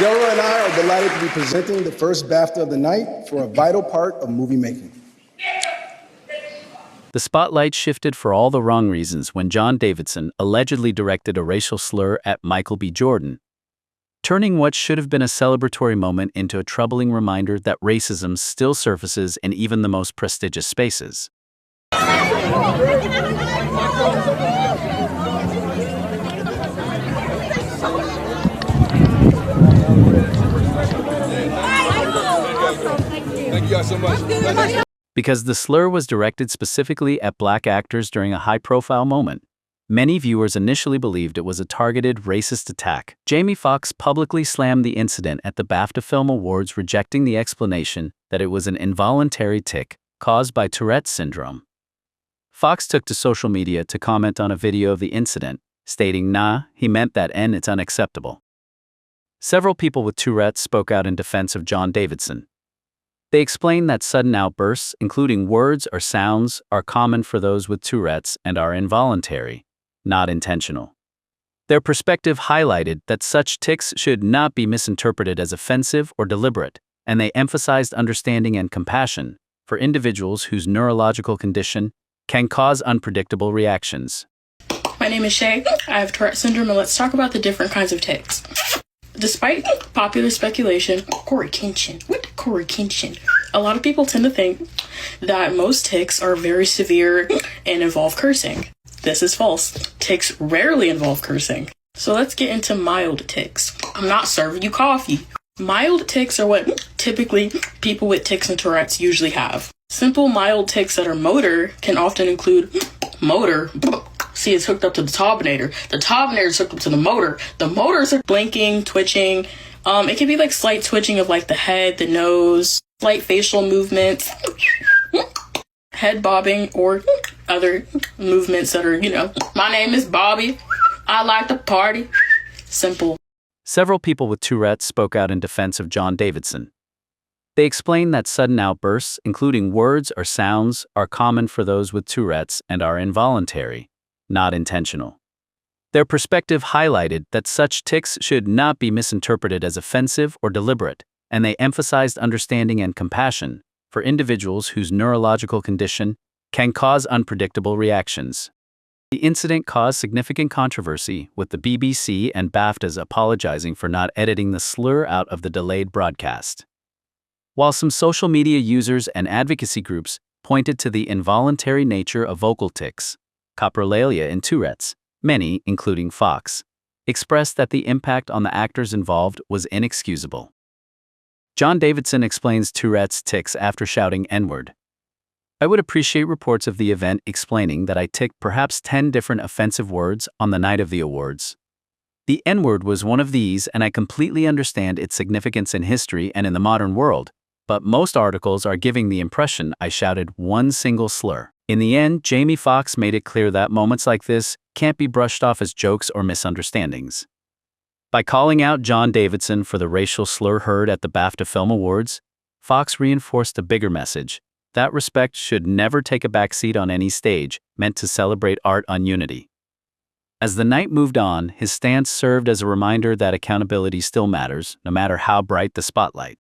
Deborah and I are delighted to be presenting the first BAFTA of the night for a vital part of movie making. The spotlight shifted for all the wrong reasons when John Davidson allegedly directed a racial slur at Michael B. Jordan, turning what should have been a celebratory moment into a troubling reminder that racism still surfaces in even the most prestigious spaces. Thank you guys so much. Because the slur was directed specifically at black actors during a high-profile moment, many viewers initially believed it was a targeted racist attack. Jamie Foxx publicly slammed the incident at the BAFTA Film Awards, rejecting the explanation that it was an involuntary tic caused by Tourette's syndrome. Foxx took to social media to comment on a video of the incident, stating, "Nah, he meant that and it's unacceptable." Several people with Tourette's spoke out in defense of John Davidson. They explained that sudden outbursts, including words or sounds, are common for those with Tourette's and are involuntary, not intentional. Their perspective highlighted that such tics should not be misinterpreted as offensive or deliberate, and they emphasized understanding and compassion for individuals whose neurological condition can cause unpredictable reactions. My name is Shay. I have Tourette syndrome, and let's talk about the different kinds of tics. Despite popular speculation, a lot of people tend to think that most tics are very severe and involve cursing. This is false. Tics rarely involve cursing. So let's get into mild tics. I'm not serving you coffee. Mild tics are what typically people with tics and Tourette's usually have. Simple mild tics that are motor can often include motor. See, it's hooked up to the tobinator. The tobinator is hooked up to the motor. The motors are blinking, twitching. It can be like slight twitching of like the head, the nose, slight facial movements, head bobbing, or other movements that are, my name is Bobby. I like to party. Simple. Several people with Tourette's spoke out in defense of John Davidson. They explained that sudden outbursts, including words or sounds, are common for those with Tourette's and are involuntary, not intentional. Their perspective highlighted that such tics should not be misinterpreted as offensive or deliberate, and they emphasized understanding and compassion for individuals whose neurological condition can cause unpredictable reactions. The incident caused significant controversy, with the BBC and BAFTAs apologizing for not editing the slur out of the delayed broadcast. While some social media users and advocacy groups pointed to the involuntary nature of vocal tics, coprolalia in Tourette's, many, including Foxx, expressed that the impact on the actors involved was inexcusable. John Davidson explains Tourette's tics after shouting N-word. "I would appreciate reports of the event explaining that I ticked perhaps 10 different offensive words on the night of the awards. The N-word was one of these, and I completely understand its significance in history and in the modern world, but most articles are giving the impression I shouted one single slur." In the end, Jamie Foxx made it clear that moments like this can't be brushed off as jokes or misunderstandings. By calling out John Davidson for the racial slur heard at the BAFTA Film Awards, Foxx reinforced a bigger message: that respect should never take a backseat on any stage meant to celebrate art on unity. As the night moved on, his stance served as a reminder that accountability still matters, no matter how bright the spotlight.